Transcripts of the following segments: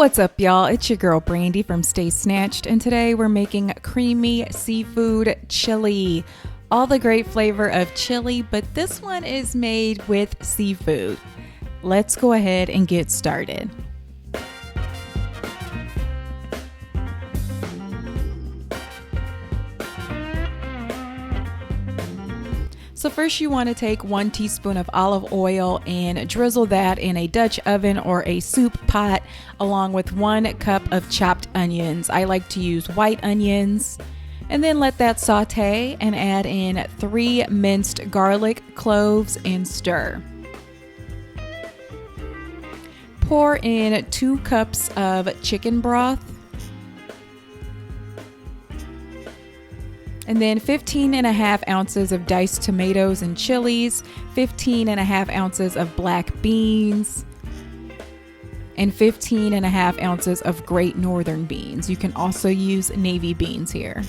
What's up, y'all? It's your girl Brandy from Stay Snatched, and today we're making creamy seafood chili. All the great flavor of chili, but this one is made with seafood. Let's go ahead and get started. So first you want to take 1 teaspoon of olive oil and drizzle that in a Dutch oven or a soup pot along with 1 cup of chopped onions. I like to use white onions. And then let that saute and add in 3 minced garlic cloves and stir. Pour in 2 cups of chicken broth. And then 15.5 ounces of diced tomatoes and chilies, 15.5 ounces of black beans, and 15.5 ounces of Great Northern beans. You can also use navy beans here.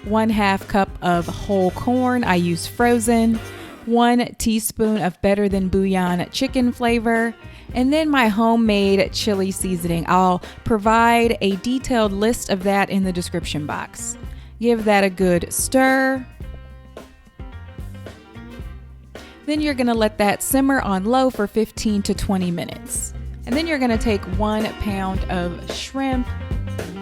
1/2 cup of whole corn, I use frozen, 1 teaspoon of Better Than Bouillon chicken flavor, and then my homemade chili seasoning. I'll provide a detailed list of that in the description box. Give that a good stir. Then you're going to let that simmer on low for 15 to 20 minutes. And then you're going to take 1 pound of shrimp,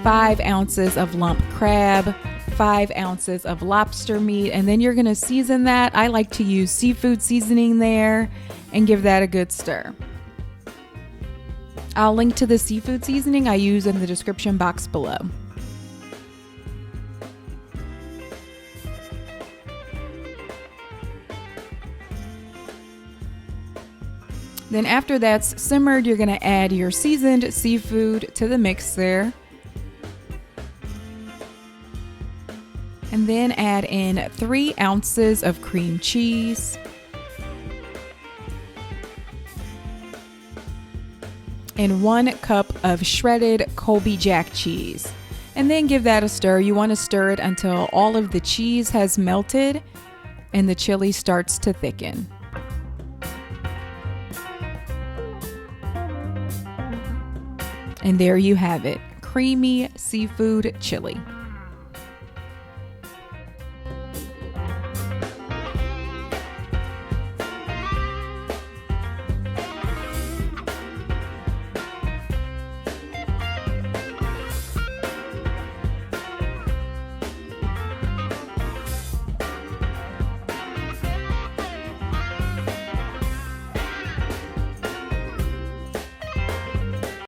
5 ounces of lump crab, 5 ounces of lobster meat, and then you're going to season that. I like to use seafood seasoning there and give that a good stir. I'll link to the seafood seasoning I use in the description box below. Then after that's simmered, you're going to add your seasoned seafood to the mix there. And then add in 3 ounces of cream cheese. And 1 cup of shredded Colby Jack cheese. And then give that a stir. You want to stir it until all of the cheese has melted and the chili starts to thicken. And there you have it, creamy seafood chili.